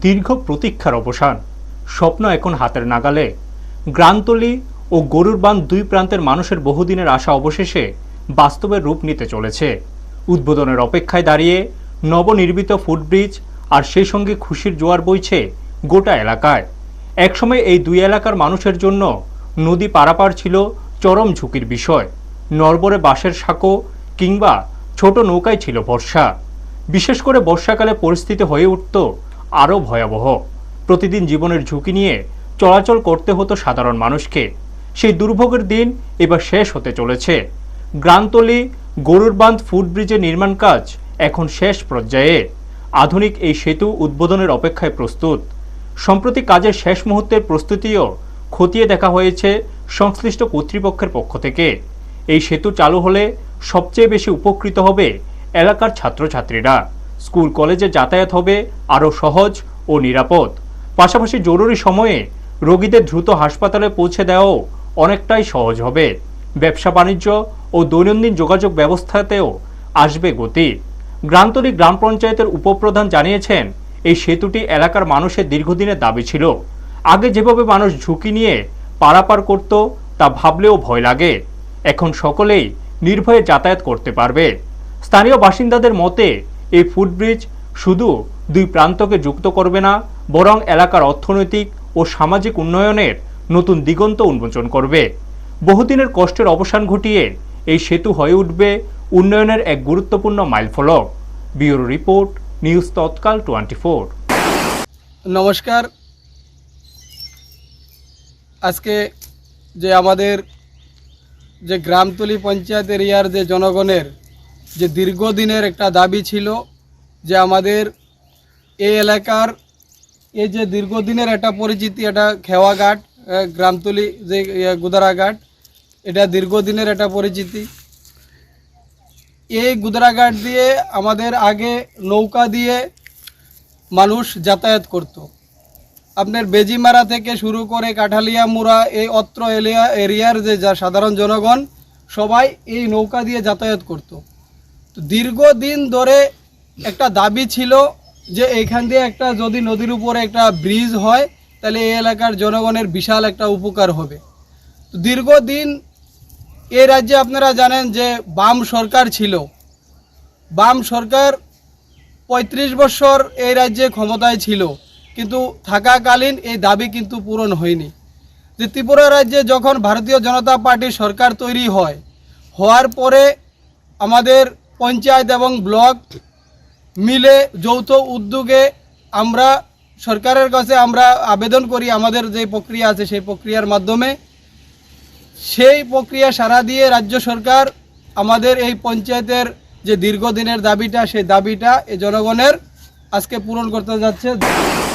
দীর্ঘ প্রতীক্ষার অবসান, স্বপ্ন এখন হাতের নাগালে। গ্রামতলী ও গরুর বাঁধ দুই প্রান্তের মানুষের বহুদিনের আশা অবশেষে বাস্তবের রূপ নিতে চলেছে। উদ্বোধনের অপেক্ষায় দাঁড়িয়ে নবনির্মিত ফুটব্রিজ, আর সেই সঙ্গে খুশির জোয়ার বইছে গোটা এলাকায়। একসময় এই দুই এলাকার মানুষের জন্য নদী পারাপার ছিল চরম ঝুঁকির বিষয়। নড়বড়ে বাঁশের সাঁকো কিংবা ছোট নৌকায় ছিল ভরসা। বিশেষ করে বর্ষাকালে পরিস্থিতি হয়ে উঠত আরও ভয়াবহ। প্রতিদিন জীবনের ঝুঁকি নিয়ে চলাচল করতে হতো সাধারণ মানুষকে। সেই দুর্ভোগের দিন এবার শেষ হতে চলেছে। গ্রামতলী গরুর বাঁধ ফুটব্রিজের নির্মাণ কাজ এখন শেষ পর্যায়ে। আধুনিক এই সেতু উদ্বোধনের অপেক্ষায় প্রস্তুত। সম্প্রতি কাজের শেষ মুহূর্তের প্রস্তুতিও খতিয়ে দেখা হয়েছে সংশ্লিষ্ট কর্তৃপক্ষের পক্ষ থেকে। এই সেতু চালু হলে সবচেয়ে বেশি উপকৃত হবে এলাকার ছাত্রছাত্রীরা। স্কুল কলেজে যাতায়াত হবে আরও সহজ ও নিরাপদ। পাশাপাশি জরুরি সময়ে রোগীদের দ্রুত হাসপাতালে পৌঁছে দেওয়াও অনেকটাই সহজ হবে। ব্যবসা বাণিজ্য ও দৈনন্দিন যোগাযোগ ব্যবস্থাতেও আসবে গতি। গ্রামতলী গ্রাম পঞ্চায়েতের উপপ্রধান জানিয়েছেন, এই সেতুটি এলাকার মানুষের দীর্ঘদিনের দাবি ছিল। আগে যেভাবে মানুষ ঝুঁকি নিয়ে পারাপার করত তা ভাবলেও ভয় লাগে। এখন সকলেই নির্ভয়ে যাতায়াত করতে পারবে। স্থানীয় বাসিন্দাদের মতে এই ফুটব্রিজ শুধু দুই প্রান্তকে যুক্ত করবে না, বরং এলাকার অর্থনৈতিক ও সামাজিক উন্নয়নের নতুন দিগন্ত উন্মোচন করবে। বহুদিনের কষ্টের অবসান ঘটিয়ে এই সেতু হয়ে উঠবে উন্নয়নের এক গুরুত্বপূর্ণ মাইলফলক। ব্যুরো রিপোর্ট, নিউজ তৎকাল 24। নমস্কার। আজকে যে আমাদের যে গ্রামতলী পঞ্চায়েত এরিয়ার যে জনগণের যে দীর্ঘদিনের একটা দাবি ছিল, যে আমাদের এই এলাকার এই যে দীর্ঘদিনের একটা পরিচিতি, এটা খেওয়াঘাট, গ্রামতলী যে গুদারাঘাট, এটা দীর্ঘদিনের একটা পরিচিতি। এই গুদারাঘাট দিয়ে আমাদের আগে নৌকা দিয়ে মানুষ যাতায়াত করত। আপনার বেজিমারা থেকে শুরু করে কাঠালিয়া মুড়া, এই অত্র এরিয়ার যে যা সাধারণ জনগণ সবাই এই নৌকা দিয়ে যাতায়াত করত। তো দীর্ঘদিন ধরে একটা দাবি ছিল যে এইখান দিয়ে একটা যদি নদীর উপরে একটা ব্রিজ হয় তাহলে এই এলাকার জনগণের বিশাল একটা উপকার হবে। তো দীর্ঘদিন এই রাজ্যে আপনারা জানেন যে বাম সরকার ছিল। বাম সরকার ৩৫ বছর এই রাজ্যে ক্ষমতায় ছিল, কিন্তু থাকাকালীন এই দাবি কিন্তু পূরণ হয়নি। যে ত্রিপুরা রাজ্যে যখন ভারতীয় জনতা পার্টির সরকার তৈরি হয়, হওয়ার পরে আমাদের পঞ্চায়েত এবং ব্লক মিলে যৌথ উদ্যোগে আমরা সরকারের কাছে আমরা আবেদন করি। আমাদের যে প্রক্রিয়া আছে সেই প্রক্রিয়ার মাধ্যমে, সেই প্রক্রিয়া সাড়া দিয়ে রাজ্য সরকার আমাদের এই পঞ্চায়েতের যে দীর্ঘদিনের দাবিটা, সেই দাবিটা এই জনগণের আজকে পূরণ করতে যাচ্ছে।